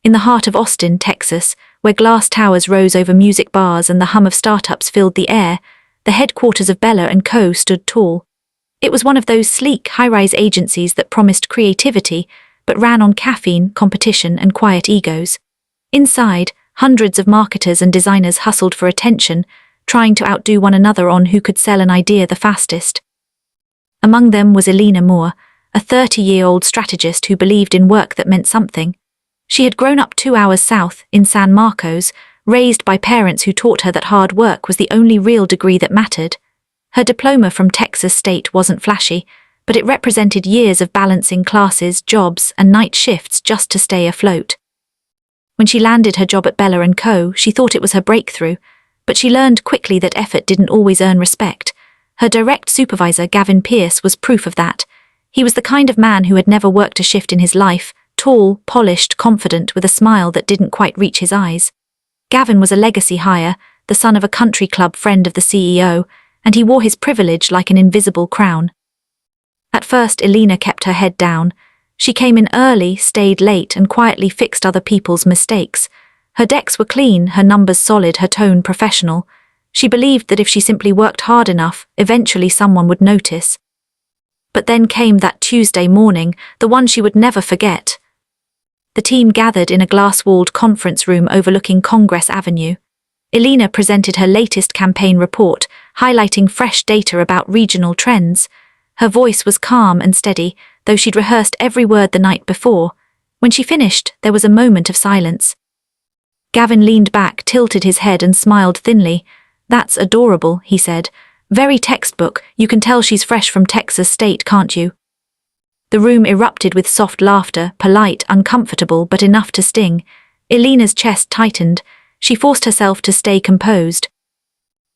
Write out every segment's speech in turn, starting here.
in the heart of Austin, Texas, where glass towers rose over music bars and the hum of startups filled the air, the headquarters of Bella & Co. stood tall. It was one of those sleek, high-rise agencies that promised creativity, but ran on caffeine, competition, and quiet egos. Inside, hundreds of marketers and designers hustled for attention, trying to outdo one another on who could sell an idea the fastest. Among them was Elena Moore, a 30-year-old strategist who believed in work that meant something. She had grown up 2 hours south, in San Marcos, raised by parents who taught her that hard work was the only real degree that mattered. Her diploma from Texas State wasn't flashy, but it represented years of balancing classes, jobs, and night shifts just to stay afloat. When she landed her job at Bella & Co., she thought it was her breakthrough, but she learned quickly that effort didn't always earn respect. Her direct supervisor, Gavin Pierce, was proof of that. He was the kind of man who had never worked a shift in his life, tall, polished, confident, with a smile that didn't quite reach his eyes. Gavin was a legacy hire, the son of a country club friend of the CEO, and he wore his privilege like an invisible crown. At first, Elena kept her head down. She came in early, stayed late, and quietly fixed other people's mistakes. Her decks were clean, her numbers solid, her tone professional. She believed that if she simply worked hard enough, eventually someone would notice. But then came that Tuesday morning, the one she would never forget. The team gathered in a glass-walled conference room overlooking Congress Avenue. Elena presented her latest campaign report, highlighting fresh data about regional trends. Her voice was calm and steady, though she'd rehearsed every word the night before. When she finished, there was a moment of silence. Gavin leaned back, tilted his head, and smiled thinly. "That's adorable," he said. "Very textbook. You can tell she's fresh from Texas State, can't you?" The room erupted with soft laughter, polite, uncomfortable, but enough to sting. Elena's chest tightened. She forced herself to stay composed.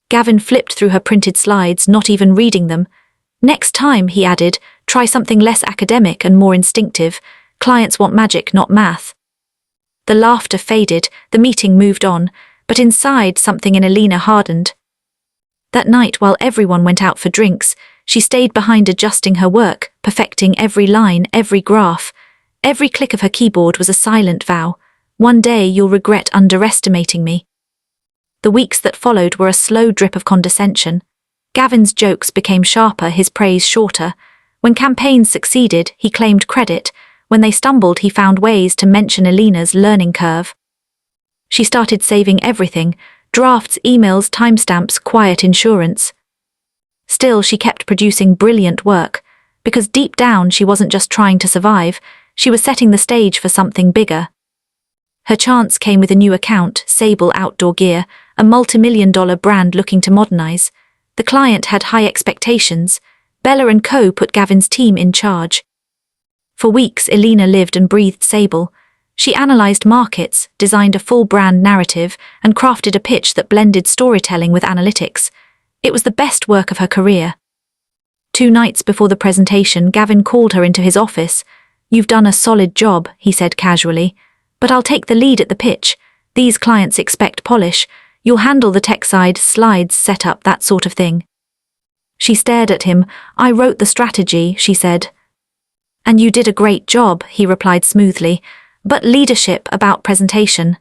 Gavin flipped through her printed slides, not even reading them. "Next time," he added, "try something less academic and more instinctive. Clients want magic, not math." The laughter faded, the meeting moved on, but inside something in Elena hardened. That night, while everyone went out for drinks, she stayed behind adjusting her work, perfecting every line, every graph. Every click of her keyboard was a silent vow. "One day you'll regret underestimating me." The weeks that followed were a slow drip of condescension. Gavin's jokes became sharper, his praise shorter. When campaigns succeeded, he claimed credit. When they stumbled, he found ways to mention Elena's learning curve. She started saving everything: drafts, emails, timestamps, quiet insurance. Still, she kept producing brilliant work, because deep down she wasn't just trying to survive, she was setting the stage for something bigger. Her chance came with a new account, Sable Outdoor Gear, a multi-million-dollar brand looking to modernize. The client had high expectations. Bella & Co. put Gavin's team in charge. For weeks, Elena lived and breathed Sable. She analyzed markets, designed a full brand narrative, and crafted a pitch that blended storytelling with analytics. It was the best work of her career. 2 nights before the presentation, Gavin called her into his office. "You've done a solid job," he said casually, "but I'll take the lead at the pitch. These clients expect polish. You'll handle the tech side, slides, setup, that sort of thing." She stared at him. "I wrote the strategy," she said. "And you did a great job," he replied smoothly, "but leadership, about presentation."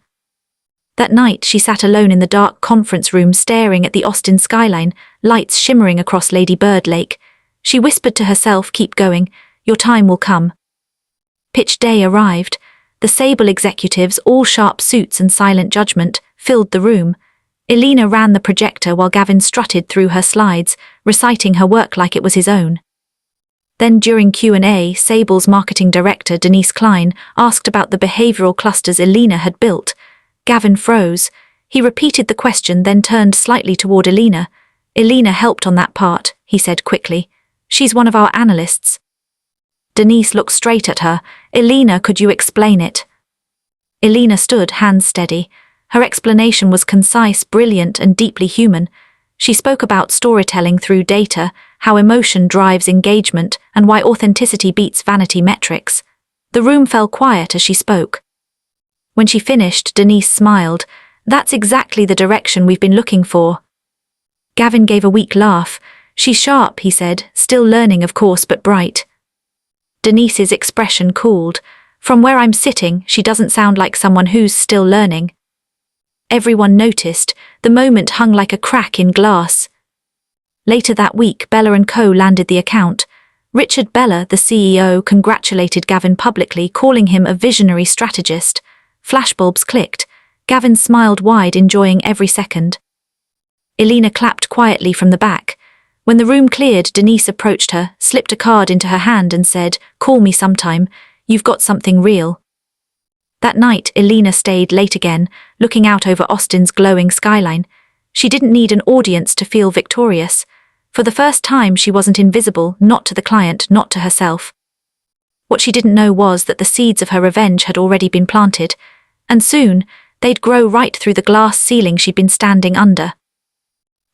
That night she sat alone in the dark conference room staring at the Austin skyline, lights shimmering across Lady Bird Lake. She whispered to herself, "Keep going, your time will come." Pitch day arrived. The Sable executives, all sharp suits and silent judgment, filled the room. Elena ran the projector while Gavin strutted through her slides, reciting her work like it was his own. Then during Q&A, Sable's marketing director, Denise Klein, asked about the behavioral clusters Elena had built. Gavin froze. He repeated the question, then turned slightly toward Elena. "Elena helped on that part," he said quickly. "She's one of our analysts." Denise looked straight at her. "Elena, could you explain it?" Elena stood, hands steady. Her explanation was concise, brilliant, and deeply human. She spoke about storytelling through data, how emotion drives engagement, and why authenticity beats vanity metrics. The room fell quiet as she spoke. When she finished, Denise smiled. "That's exactly the direction we've been looking for." Gavin gave a weak laugh. "She's sharp," he said, "still learning, of course, but bright." Denise's expression cooled. From where I'm sitting, she doesn't sound like someone who's still learning. Everyone noticed. The moment hung like a crack in glass. Later that week, Bella & Co. landed the account. Richard Bella, the CEO, congratulated Gavin publicly, calling him a visionary strategist. Flashbulbs clicked. Gavin smiled wide, enjoying every second. Elena clapped quietly from the back. When the room cleared, Denise approached her, slipped a card into her hand and said, "Call me sometime. You've got something real." That night, Elena stayed late again, looking out over Austin's glowing skyline. She didn't need an audience to feel victorious. For the first time, she wasn't invisible, not to the client, not to herself. What she didn't know was that the seeds of her revenge had already been planted, and soon, they'd grow right through the glass ceiling she'd been standing under.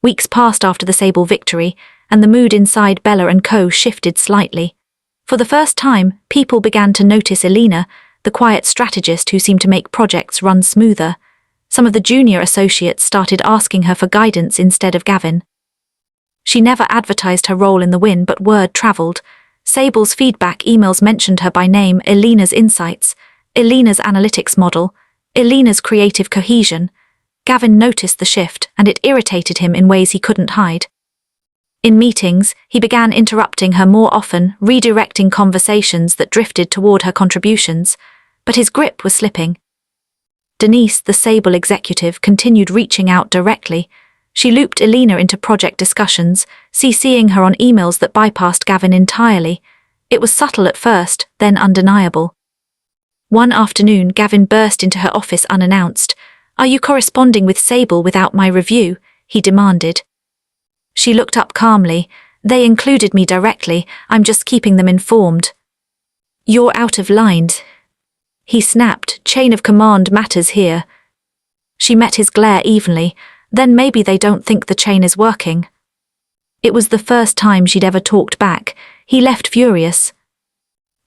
Weeks passed after the Sable victory, and the mood inside Bella & Co. shifted slightly. For the first time, people began to notice Elena, the quiet strategist who seemed to make projects run smoother. Some of the junior associates started asking her for guidance instead of Gavin. She never advertised her role in the win, but word traveled. Sable's feedback emails mentioned her by name: Elena's insights, Elena's analytics model, Elena's creative cohesion. Gavin noticed the shift, and it irritated him in ways he couldn't hide. In meetings, he began interrupting her more often, redirecting conversations that drifted toward her contributions, but his grip was slipping. Denise, the Sable executive, continued reaching out directly. She looped Elena into project discussions, CCing her on emails that bypassed Gavin entirely. It was subtle at first, then undeniable. One afternoon, Gavin burst into her office unannounced. "Are you corresponding with Sable without my review?" he demanded. She looked up calmly. "They included me directly. I'm just keeping them informed." "You're out of line," he snapped. "Chain of command matters here." She met his glare evenly. "Then maybe they don't think the chain is working." It was the first time she'd ever talked back. He left furious.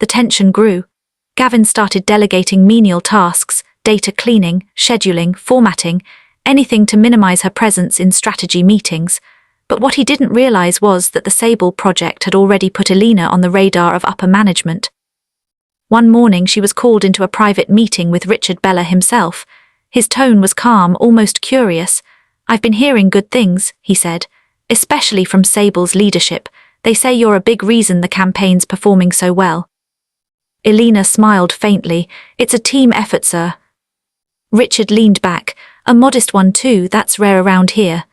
The tension grew. Gavin started delegating menial tasks, data cleaning, scheduling, formatting, anything to minimize her presence in strategy meetings. But what he didn't realize was that the Sable project had already put Elena on the radar of upper management. One morning she was called into a private meeting with Richard Bella himself. His tone was calm, almost curious. "I've been hearing good things," he said, "especially from Sable's leadership. They say you're a big reason the campaign's performing so well." Elena smiled faintly. "It's a team effort, sir." Richard leaned back. "A modest one too, that's rare around here."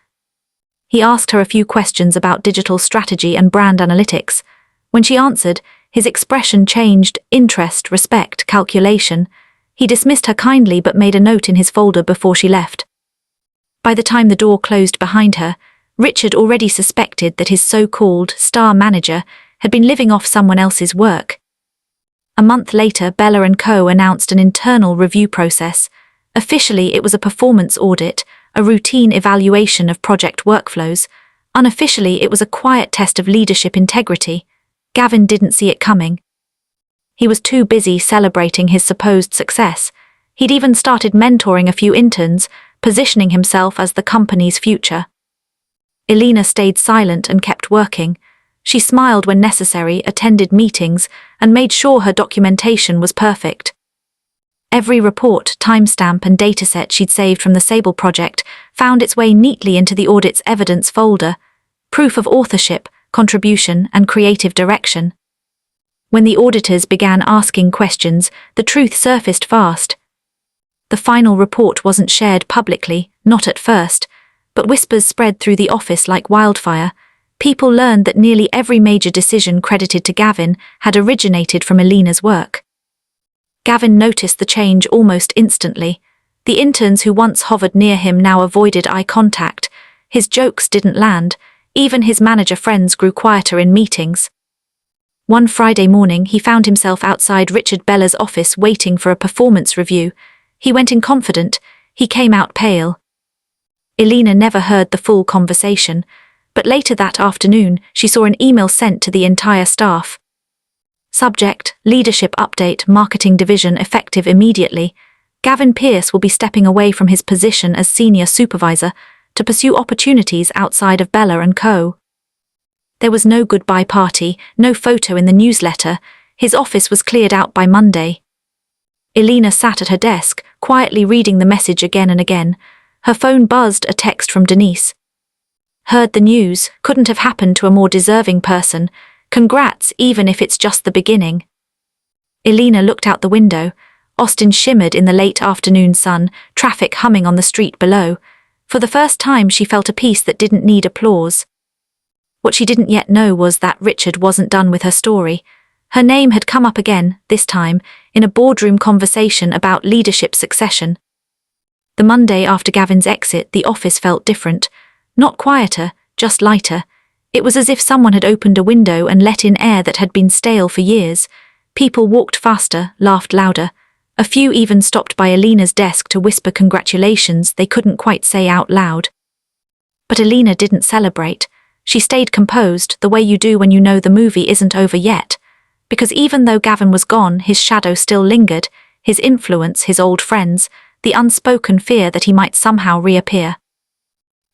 He asked her a few questions about digital strategy and brand analytics. When she answered, his expression changed: interest, respect, calculation. He dismissed her kindly but made a note in his folder before she left. By the time the door closed behind her, Richard already suspected that his so-called star manager had been living off someone else's work. A month later, Bella & Co. announced an internal review process. Officially, it was a performance audit, a routine evaluation of project workflows. Unofficially, it was a quiet test of leadership integrity. Gavin didn't see it coming. He was too busy celebrating his supposed success. He'd even started mentoring a few interns, positioning himself as the company's future. Elena stayed silent and kept working. She smiled when necessary, attended meetings, and made sure her documentation was perfect. Every report, timestamp, and dataset she'd saved from the Sable project found its way neatly into the audit's evidence folder, proof of authorship, contribution, and creative direction. When the auditors began asking questions, the truth surfaced fast. The final report wasn't shared publicly, not at first, but whispers spread through the office like wildfire. People learned that nearly every major decision credited to Gavin had originated from Elena's work. Gavin noticed the change almost instantly. The interns who once hovered near him now avoided eye contact. His jokes didn't land. Even his manager friends grew quieter in meetings. One Friday morning, he found himself outside Richard Bella's office waiting for a performance review. He went in confident. He came out pale. Elena never heard the full conversation, but later that afternoon, she saw an email sent to the entire staff. Subject: Leadership Update, Marketing Division, effective immediately. Gavin Pierce will be stepping away from his position as Senior Supervisor to pursue opportunities outside of Bella & Co. There was no goodbye party, no photo in the newsletter. His office was cleared out by Monday. Elena sat at her desk, quietly reading the message again and again. Her phone buzzed, a text from Denise. Heard the news, couldn't have happened to a more deserving person. Congrats, even if it's just the beginning. Elena looked out the window. Austin shimmered in the late afternoon sun, traffic humming on the street below. For the first time she felt a peace that didn't need applause. What she didn't yet know was that Richard wasn't done with her story. Her name had come up again, this time, in a boardroom conversation about leadership succession. The Monday after Gavin's exit, the office felt different. Not quieter, just lighter. It was as if someone had opened a window and let in air that had been stale for years. People walked faster, laughed louder. A few even stopped by Elena's desk to whisper congratulations they couldn't quite say out loud. But Elena didn't celebrate. She stayed composed, the way you do when you know the movie isn't over yet. Because even though Gavin was gone, his shadow still lingered, his influence, his old friends, the unspoken fear that he might somehow reappear.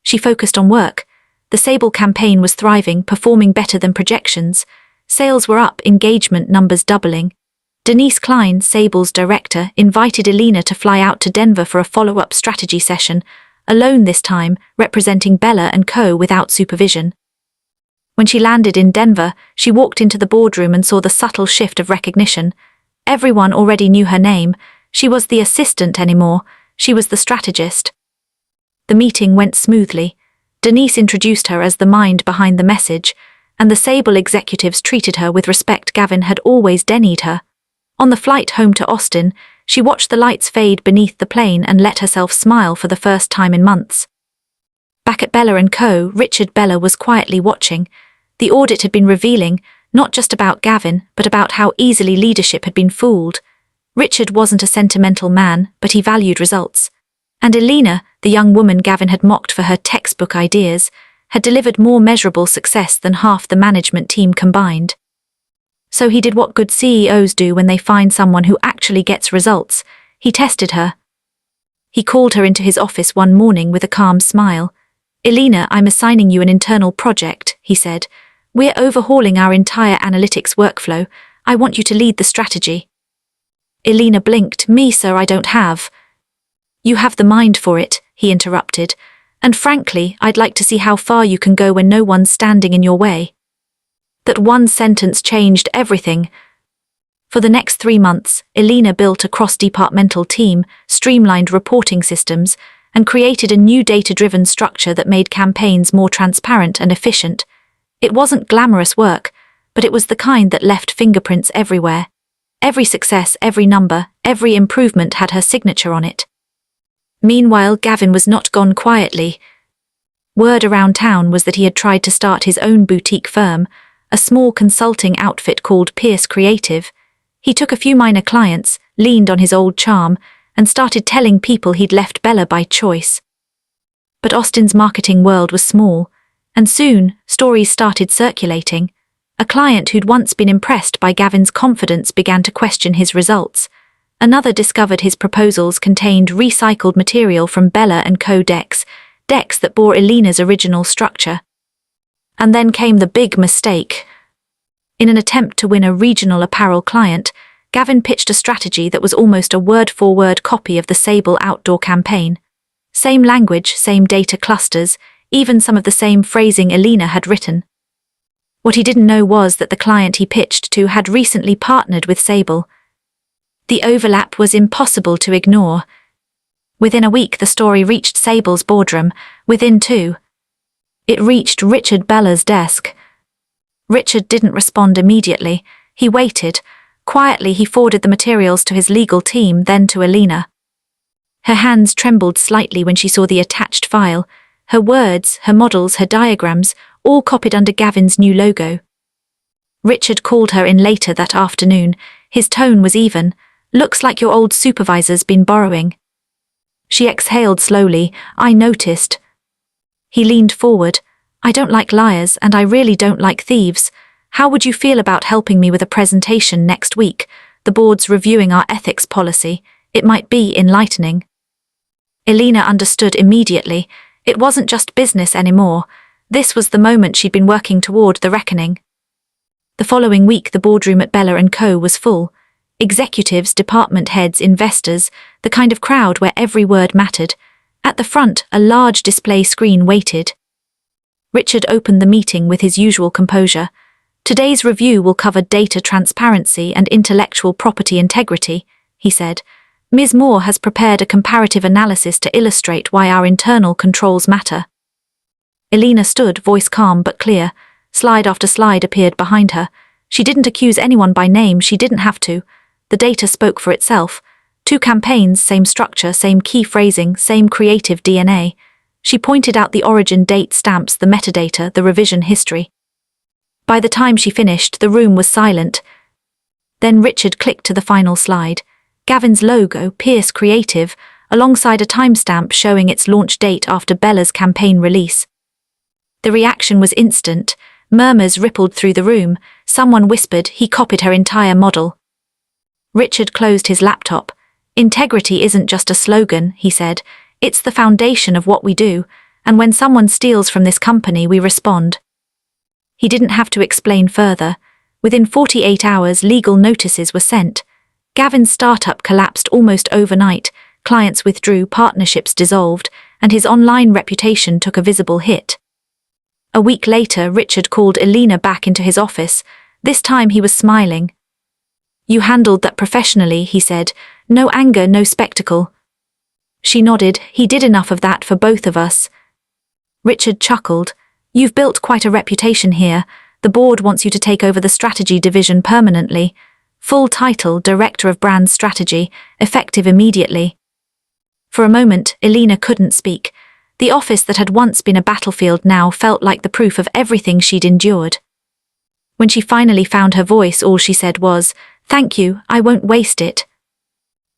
She focused on work. The Sable campaign was thriving, performing better than projections. Sales were up, engagement numbers doubling. Denise Klein, Sable's director, invited Elena to fly out to Denver for a follow-up strategy session, alone this time, representing Bella and Co. without supervision. When she landed in Denver, she walked into the boardroom and saw the subtle shift of recognition. Everyone already knew her name. She was the assistant anymore. She was the strategist. The meeting went smoothly. Denise introduced her as the mind behind the message, and the Sable executives treated her with respect Gavin had always denied her. On the flight home to Austin, she watched the lights fade beneath the plane and let herself smile for the first time in months. Back at Bella & Co., Richard Bella was quietly watching. The audit had been revealing, not just about Gavin, but about how easily leadership had been fooled. Richard wasn't a sentimental man, but he valued results. And Elena, the young woman Gavin had mocked for her textbook ideas, had delivered more measurable success than half the management team combined. So he did what good CEOs do when they find someone who actually gets results. He tested her. He called her into his office one morning with a calm smile. "Elena, I'm assigning you an internal project," he said. "We're overhauling our entire analytics workflow. I want you to lead the strategy." Elena blinked. "Me, sir, I don't have." "You have the mind for it," he interrupted. "And frankly, I'd like to see how far you can go when no one's standing in your way." That one sentence changed everything. For the next 3 months, Elena built a cross-departmental team, streamlined reporting systems, and created a new data-driven structure that made campaigns more transparent and efficient. It wasn't glamorous work, but it was the kind that left fingerprints everywhere. Every success, every number, every improvement had her signature on it. Meanwhile, Gavin was not gone quietly. Word around town was that he had tried to start his own boutique firm, a small consulting outfit called Pierce Creative. He took a few minor clients, leaned on his old charm, and started telling people he'd left Bella by choice. But Austin's marketing world was small, and soon, stories started circulating. A client who'd once been impressed by Gavin's confidence began to question his results. Another discovered his proposals contained recycled material from Bella & Co. decks that bore Elena's original structure. And then came the big mistake. In an attempt to win a regional apparel client, Gavin pitched a strategy that was almost a word-for-word copy of the Sable outdoor campaign. Same language, same data clusters, even some of the same phrasing Elena had written. What he didn't know was that the client he pitched to had recently partnered with Sable. The overlap was impossible to ignore. Within a week, the story reached Sable's boardroom. Within 2, it reached Richard Bella's desk. Richard didn't respond immediately. He waited. Quietly, he forwarded the materials to his legal team, then to Elena. Her hands trembled slightly when she saw the attached file. Her words, her models, her diagrams, all copied under Gavin's new logo. Richard called her in later that afternoon. His tone was even. "Looks like your old supervisor's been borrowing." She exhaled slowly. "I noticed." He leaned forward. "I don't like liars, and I really don't like thieves. How would you feel about helping me with a presentation next week? The board's reviewing our ethics policy. It might be enlightening." Elena understood immediately. It wasn't just business anymore. This was the moment she'd been working toward, the reckoning. The following week, the boardroom at Bella & Co. was full. Executives, department heads, investors, the kind of crowd where every word mattered. At the front, a large display screen waited. Richard opened the meeting with his usual composure. Today's review will cover data transparency and intellectual property integrity, he said. Ms. Moore has prepared a comparative analysis to illustrate why our internal controls matter. Elena stood, voice calm but clear. Slide after slide appeared behind her. She didn't accuse anyone by name, she didn't have to. The data spoke for itself. 2 campaigns, same structure, same key phrasing, same creative DNA. She pointed out the origin date stamps, the metadata, the revision history. By the time she finished, the room was silent. Then Richard clicked to the final slide. Gavin's logo, Pierce Creative, alongside a timestamp showing its launch date after Bella's campaign release. The reaction was instant. Murmurs rippled through the room. Someone whispered he copied her entire model. Richard closed his laptop. Integrity isn't just a slogan, he said. It's the foundation of what we do, and when someone steals from this company, we respond. He didn't have to explain further. Within 48 hours, legal notices were sent. Gavin's startup collapsed almost overnight, clients withdrew, partnerships dissolved, and his online reputation took a visible hit. A week later, Richard called Elena back into his office. This time he was smiling. You handled that professionally, he said. No anger, no spectacle. She nodded. He did enough of that for both of us. Richard chuckled. You've built quite a reputation here. The board wants you to take over the strategy division permanently. Full title, Director of Brand Strategy, effective immediately. For a moment, Elena couldn't speak. The office that had once been a battlefield now felt like the proof of everything she'd endured. When she finally found her voice, all she said was, "Thank you, I won't waste it."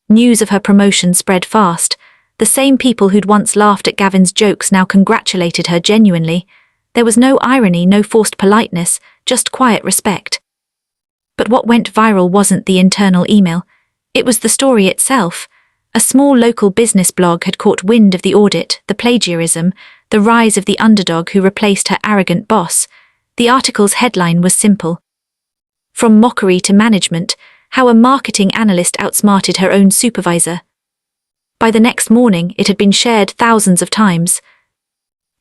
News of her promotion spread fast. The same people who'd once laughed at Gavin's jokes now congratulated her genuinely. There was no irony, no forced politeness, just quiet respect. But what went viral wasn't the internal email. It was the story itself. A small local business blog had caught wind of the audit, the plagiarism, the rise of the underdog who replaced her arrogant boss. The article's headline was simple. From mockery to management, how a marketing analyst outsmarted her own supervisor. By the next morning, it had been shared thousands of times.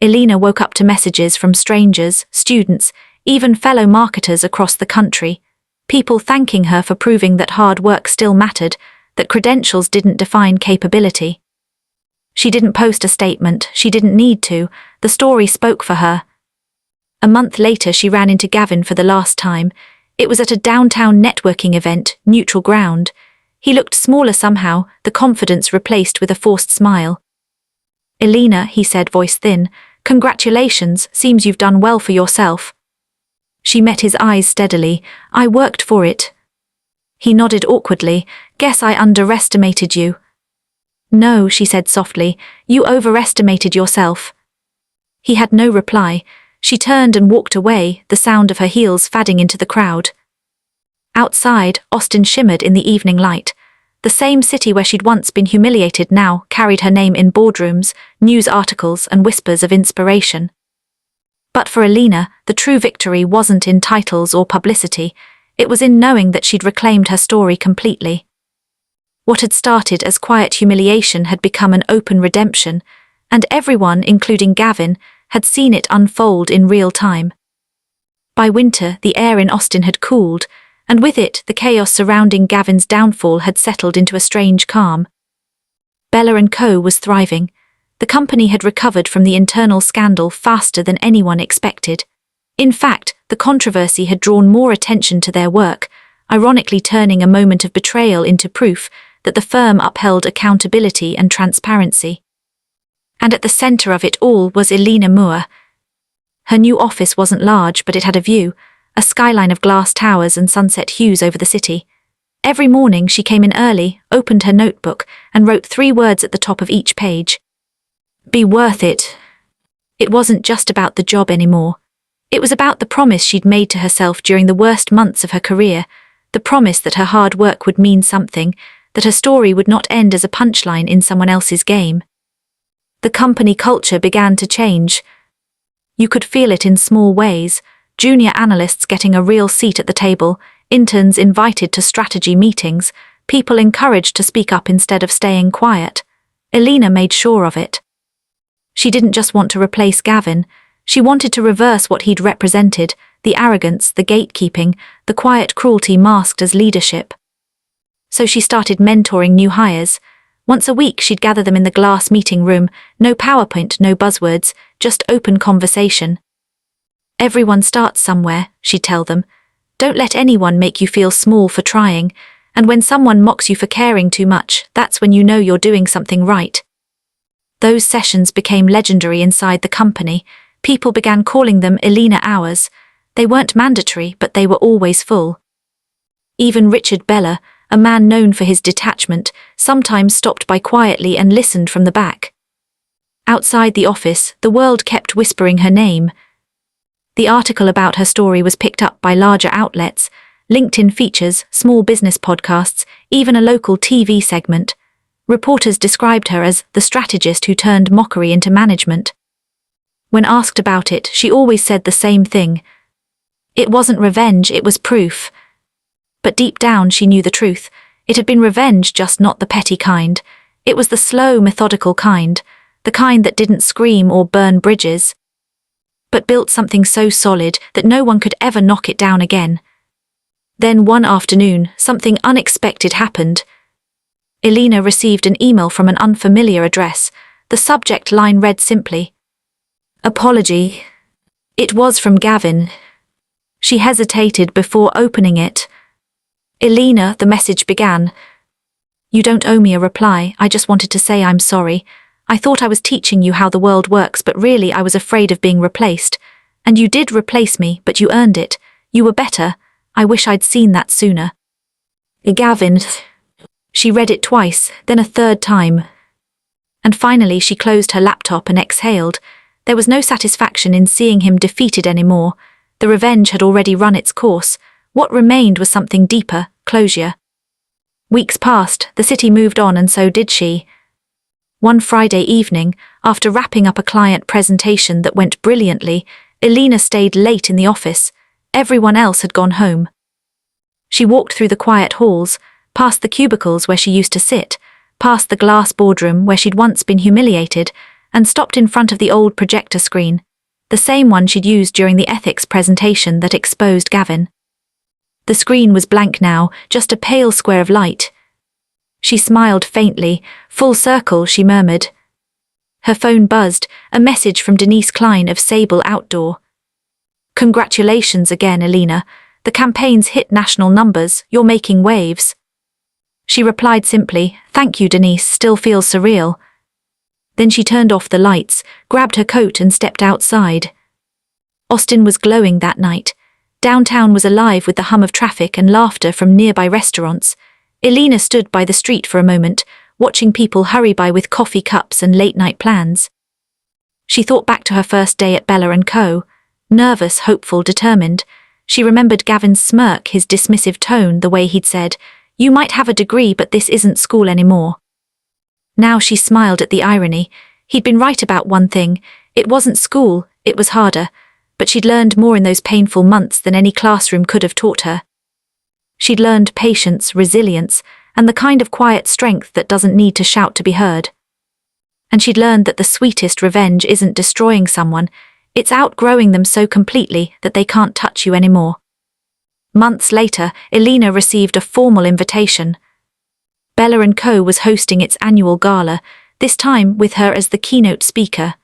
Elena woke up to messages from strangers, students, even fellow marketers across the country. People thanking her for proving that hard work still mattered, that credentials didn't define capability. She didn't post a statement, she didn't need to, the story spoke for her. A month later she ran into Gavin for the last time. It was at a downtown networking event, Neutral Ground. He looked smaller somehow, the confidence replaced with a forced smile. "Elena," he said, voice thin, "congratulations, seems you've done well for yourself." She met his eyes steadily. "I worked for it." He nodded awkwardly. "Guess I underestimated you." "No," she said softly, "you overestimated yourself." He had no reply. She turned and walked away, the sound of her heels fading into the crowd. Outside, Austin shimmered in the evening light. The same city where she'd once been humiliated now carried her name in boardrooms, news articles, and whispers of inspiration. But for Elena, the true victory wasn't in titles or publicity. It was in knowing that she'd reclaimed her story completely. What had started as quiet humiliation had become an open redemption, and everyone, including Gavin, had seen it unfold in real time. By winter, the air in Austin had cooled, and with it, the chaos surrounding Gavin's downfall had settled into a strange calm. Bella & Co. was thriving. The company had recovered from the internal scandal faster than anyone expected. In fact, the controversy had drawn more attention to their work, ironically turning a moment of betrayal into proof that the firm upheld accountability and transparency. And at the center of it all was Elena Moore. Her new office wasn't large, but it had a view, a skyline of glass towers and sunset hues over the city. Every morning she came in early, opened her notebook, and wrote 3 words at the top of each page. Be worth it. It wasn't just about the job anymore. It was about the promise she'd made to herself during the worst months of her career, the promise that her hard work would mean something, that her story would not end as a punchline in someone else's game. The company culture began to change. You could feel it in small ways, junior analysts getting a real seat at the table, interns invited to strategy meetings, people encouraged to speak up instead of staying quiet. Elena made sure of it. She didn't just want to replace Gavin, she wanted to reverse what he'd represented, the arrogance, the gatekeeping, the quiet cruelty masked as leadership. So she started mentoring new hires. Once a week she'd gather them in the glass meeting room, no PowerPoint, no buzzwords, just open conversation. Everyone starts somewhere, she'd tell them. Don't let anyone make you feel small for trying, and when someone mocks you for caring too much, that's when you know you're doing something right. Those sessions became legendary inside the company. People began calling them Elena hours. They weren't mandatory, but they were always full. Even Richard Bella, a man known for his detachment, sometimes stopped by quietly and listened from the back. Outside the office, the world kept whispering her name. The article about her story was picked up by larger outlets, LinkedIn features, small business podcasts, even a local TV segment. Reporters described her as the strategist who turned mockery into management. When asked about it, she always said the same thing. It wasn't revenge, it was proof. But deep down she knew the truth. It had been revenge, just not the petty kind. It was the slow, methodical kind, the kind that didn't scream or burn bridges, but built something so solid that no one could ever knock it down again. Then one afternoon, something unexpected happened. Elena received an email from an unfamiliar address. The subject line read simply, "Apology." It was from Gavin. She hesitated before opening it. "Elena," the message began. "You don't owe me a reply, I just wanted to say I'm sorry. I thought I was teaching you how the world works, but really I was afraid of being replaced. And you did replace me, but you earned it. You were better. I wish I'd seen that sooner." Gavin. She read it twice, then a third time. And finally she closed her laptop and exhaled. There was no satisfaction in seeing him defeated anymore. The revenge had already run its course. What remained was something deeper, closure. Weeks passed, the city moved on, and so did she. One Friday evening, after wrapping up a client presentation that went brilliantly, Elena stayed late in the office. Everyone else had gone home. She walked through the quiet halls, past the cubicles where she used to sit, past the glass boardroom where she'd once been humiliated, and stopped in front of the old projector screen, the same one she'd used during the ethics presentation that exposed Gavin. The screen was blank now, just a pale square of light. She smiled faintly. "Full circle," she murmured. Her phone buzzed, a message from Denise Klein of Sable Outdoor. "Congratulations again, Elena. The campaign's hit national numbers, you're making waves." She replied simply, "Thank you, Denise, still feels surreal." Then she turned off the lights, grabbed her coat and stepped outside. Austin was glowing that night. Downtown was alive with the hum of traffic and laughter from nearby restaurants. Elena stood by the street for a moment, watching people hurry by with coffee cups and late-night plans. She thought back to her first day at Bella & Co. Nervous, hopeful, determined. She remembered Gavin's smirk, his dismissive tone, the way he'd said, "You might have a degree, but this isn't school anymore." Now she smiled at the irony. He'd been right about one thing. It wasn't school, it was harder. But she'd learned more in those painful months than any classroom could have taught her. She'd learned patience, resilience, and the kind of quiet strength that doesn't need to shout to be heard. And she'd learned that the sweetest revenge isn't destroying someone, it's outgrowing them so completely that they can't touch you anymore. Months later, Elena received a formal invitation. Bella & Co. was hosting its annual gala, this time with her as the keynote speaker.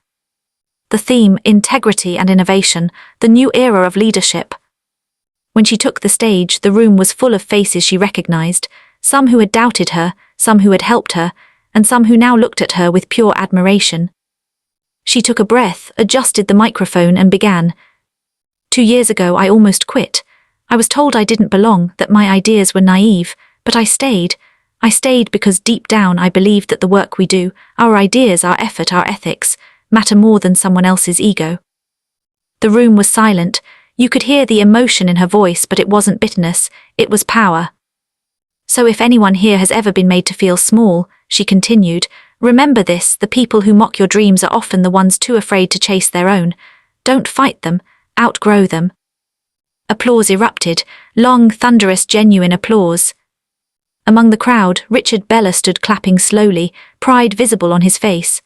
The theme, integrity and innovation, the new era of leadership. When she took the stage, the room was full of faces she recognized, some who had doubted her, some who had helped her, and some who now looked at her with pure admiration. She took a breath, adjusted the microphone and began. 2 years ago I almost quit. I was told I didn't belong, that my ideas were naive, but I stayed. I stayed because deep down I believed that the work we do, our ideas, our effort, our ethics, matter more than someone else's ego. The room was silent. You could hear the emotion in her voice, but it wasn't bitterness, it was power. "So if anyone here has ever been made to feel small," she continued, "remember this, the people who mock your dreams are often the ones too afraid to chase their own. Don't fight them, outgrow them." Applause erupted. Long, thunderous, genuine applause. Among the crowd, Richard Bella stood clapping slowly, pride visible on his face.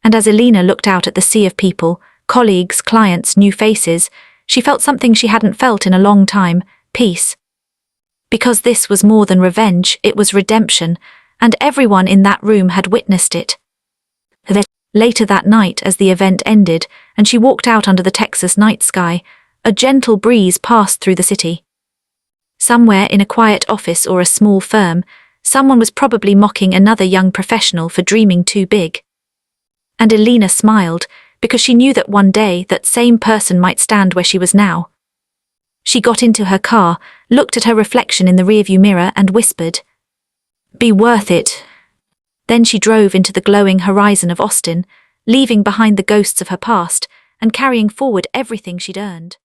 And as Elena looked out at the sea of people, colleagues, clients, new faces, she felt something she hadn't felt in a long time: peace. Because this was more than revenge, it was redemption, and everyone in that room had witnessed it. Later that night, as the event ended, and she walked out under the Texas night sky, a gentle breeze passed through the city. Somewhere in a quiet office or a small firm, someone was probably mocking another young professional for dreaming too big. And Elena smiled, because she knew that one day that same person might stand where she was now. She got into her car, looked at her reflection in the rearview mirror and whispered, "Be worth it." Then she drove into the glowing horizon of Austin, leaving behind the ghosts of her past and carrying forward everything she'd earned.